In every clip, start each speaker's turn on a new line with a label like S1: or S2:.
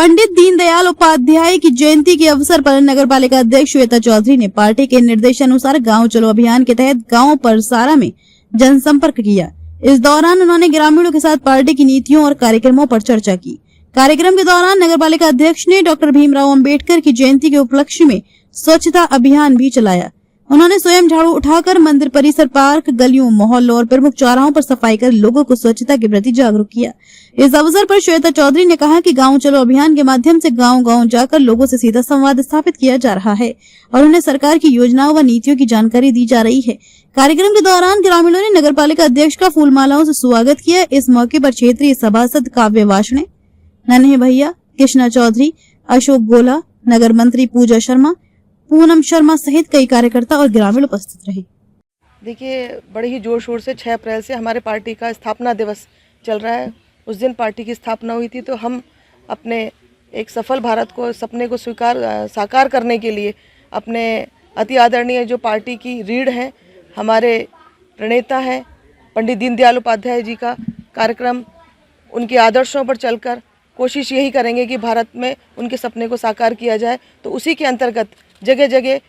S1: पंडित दीनदयाल उपाध्याय की जयंती के अवसर पर नगरपालिका अध्यक्ष श्वेता चौधरी ने पार्टी के निर्देशानुसार गांव चलो अभियान के तहत गांव परसारा में जनसंपर्क किया। इस दौरान उन्होंने ग्रामीणों के साथ पार्टी की नीतियों और कार्यक्रमों पर चर्चा की। कार्यक्रम के दौरान नगरपालिका अध्यक्ष ने डॉक्टर भीमराव अंबेडकर की जयंती के उपलक्ष्य में स्वच्छता अभियान भी चलाया। उन्होंने स्वयं झाड़ू उठाकर मंदिर परिसर, पार्क, गलियों, मोहल्लों और प्रमुख चौराहों पर सफाई कर लोगों को स्वच्छता के प्रति जागरूक किया। इस अवसर पर श्वेता चौधरी ने कहा कि गांव चलो अभियान के माध्यम से गांव-गांव जाकर लोगों से सीधा संवाद स्थापित किया जा रहा है और उन्हें सरकार की योजनाओं व नीतियों की जानकारी दी जा रही है। कार्यक्रम के दौरान ग्रामीणों ने नगरपालिका अध्यक्ष का फूल मालाओं से स्वागत किया। इस मौके पर क्षेत्रीय सभासद काव्य वार्ष्णेय, नन्हे भैया, कृष्णा चौधरी, अशोक गोला, नगर मंत्री पूजा शर्मा, पूनम शर्मा सहित कई कार्यकर्ता और ग्रामीण उपस्थित रहे।
S2: देखिए, बड़े ही जोर शोर से 6 अप्रैल से हमारे पार्टी का स्थापना दिवस चल रहा है। उस दिन पार्टी की स्थापना हुई थी, तो हम अपने एक सफल भारत को सपने को साकार करने के लिए अपने अति आदरणीय जो पार्टी की रीढ़ है, हमारे प्रणेता हैं पंडित दीनदयाल उपाध्याय जी का कार्यक्रम, उनके आदर्शों पर चलकर कोशिश यही करेंगे कि भारत में उनके सपने को साकार किया जाए। तो उसी के अंतर्गत जगह जगह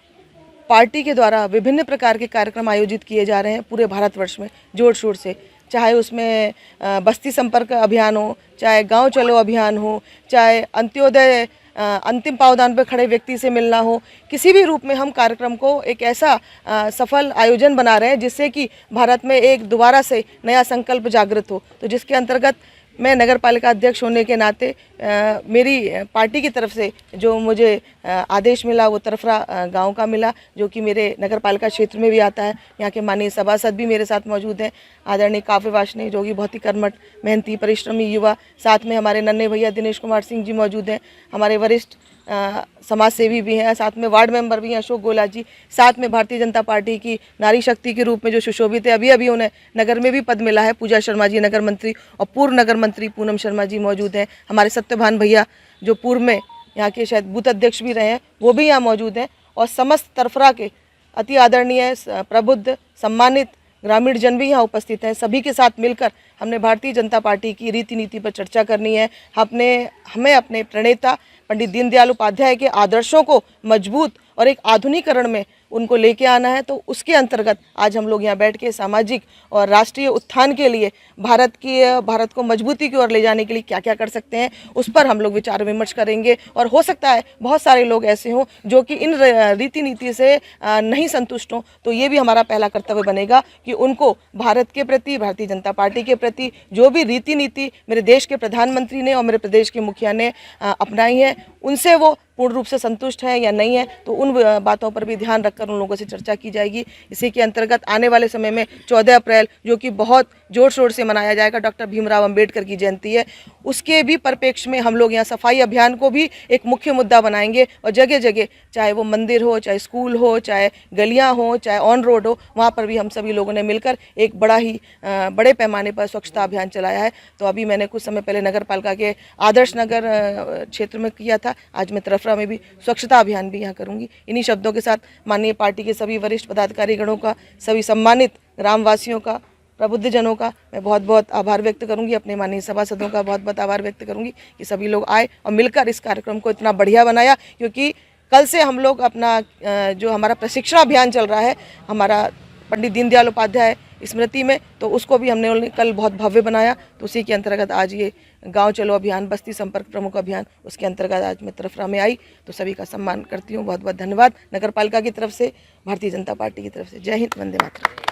S2: पार्टी के द्वारा विभिन्न प्रकार के कार्यक्रम आयोजित किए जा रहे हैं पूरे भारतवर्ष में जोर शोर से, चाहे उसमें बस्ती संपर्क अभियान हो, चाहे गांव चलो अभियान हो, चाहे अंत्योदय अंतिम पावदान पर खड़े व्यक्ति से मिलना हो, किसी भी रूप में हम कार्यक्रम को एक ऐसा सफल आयोजन बना रहे हैं जिससे कि भारत में एक दोबारा से नया संकल्प जागृत हो। तो जिसके अंतर्गत मैं नगर पालिका अध्यक्ष होने के नाते मेरी पार्टी की तरफ से जो मुझे आदेश मिला वो तरफरा गांव का मिला, जो कि मेरे नगर पालिका क्षेत्र में भी आता है। यहाँ के माननीय सभासद भी मेरे साथ मौजूद हैं, आदरणीय काव्य वार्ष्णेय जो कि बहुत ही कर्मठ, मेहनती, परिश्रमी युवा, साथ में हमारे नन्हे भैया दिनेश कुमार सिंह जी मौजूद हैं, हमारे वरिष्ठ समाज सेवी भी हैं, साथ में वार्ड मेंबर भी हैं अशोक गोला जी, साथ में भारतीय जनता पार्टी की नारी शक्ति के रूप में जो सुशोभित है, अभी उन्हें नगर में भी पद मिला है, पूजा शर्मा जी नगर मंत्री, और पूर्व नगर मंत्री पूनम शर्मा जी मौजूद हैं। हमारे सत्यभान भैया जो पूर्व में यहाँ के शायद बूथ अध्यक्ष भी रहे हैं, वो भी यहाँ मौजूद हैं, और समस्त तरफरा के अति आदरणीय प्रबुद्ध सम्मानित ग्रामीण जन भी यहाँ उपस्थित हैं। सभी के साथ मिलकर हमने भारतीय जनता पार्टी की रीति नीति पर चर्चा करनी है। हमें अपने प्रणेता पंडित दीनदयाल उपाध्याय के आदर्शों को मजबूत और एक आधुनिकीकरण में उनको लेके आना है। तो उसके अंतर्गत आज हम लोग यहाँ बैठ के सामाजिक और राष्ट्रीय उत्थान के लिए भारत को मजबूती की ओर ले जाने के लिए क्या क्या कर सकते हैं, उस पर हम लोग विचार विमर्श करेंगे। और हो सकता है बहुत सारे लोग ऐसे हों जो कि इन रीति नीति से नहीं संतुष्ट हों, तो ये भी हमारा पहला कर्तव्य बनेगा कि उनको भारत के प्रति, भारतीय जनता पार्टी के प्रति जो भी रीति नीति मेरे देश के प्रधानमंत्री ने और मेरे प्रदेश के मुखिया ने अपनाई है, उनसे वो पूर्ण रूप से संतुष्ट है या नहीं है, तो उन बातों पर भी ध्यान रखकर उन लोगों से चर्चा की जाएगी। इसी के अंतर्गत आने वाले समय में 14 अप्रैल जो कि बहुत जोर शोर से मनाया जाएगा, डॉक्टर भीमराव अंबेडकर की जयंती है, उसके भी परिप्रेक्ष्य में हम लोग यहाँ सफाई अभियान को भी एक मुख्य मुद्दा बनाएंगे। और जगह जगह, चाहे वो मंदिर हो, चाहे स्कूल हो, चाहे गलियाँ हो, चाहे ऑन रोड हो, वहाँ पर भी हम सभी लोगों ने मिलकर एक बड़े पैमाने पर स्वच्छता अभियान चलाया है। तो अभी मैंने कुछ समय पहले नगर पालिका के आदर्श नगर क्षेत्र में किया था, आज मैं तरफरा में भी स्वच्छता अभियान भी यहाँ करूँगी। इन्हीं शब्दों के साथ माननीय पार्टी के सभी वरिष्ठ पदाधिकारी गणों का, सभी सम्मानित ग्रामवासियों का, प्रबुद्ध जनों का मैं बहुत बहुत आभार व्यक्त करूंगी, अपने माननीय सभासदों का बहुत बहुत आभार व्यक्त करूंगी कि सभी लोग आए और मिलकर इस कार्यक्रम को इतना बढ़िया बनाया। क्योंकि कल से हम लोग अपना जो हमारा प्रशिक्षण अभियान चल रहा है हमारा पंडित दीनदयाल उपाध्याय स्मृति में, तो उसको भी हमने कल बहुत भव्य बनाया। तो उसी के अंतर्गत आज ये गांव चलो अभियान, बस्ती संपर्क प्रमुख अभियान, उसके अंतर्गत आज मैं तरफरा में आई। तो सभी का सम्मान करती हूँ। बहुत बहुत धन्यवाद नगर पालिका की तरफ से, भारतीय जनता पार्टी की तरफ से। जय हिंद, वंदे मातरम।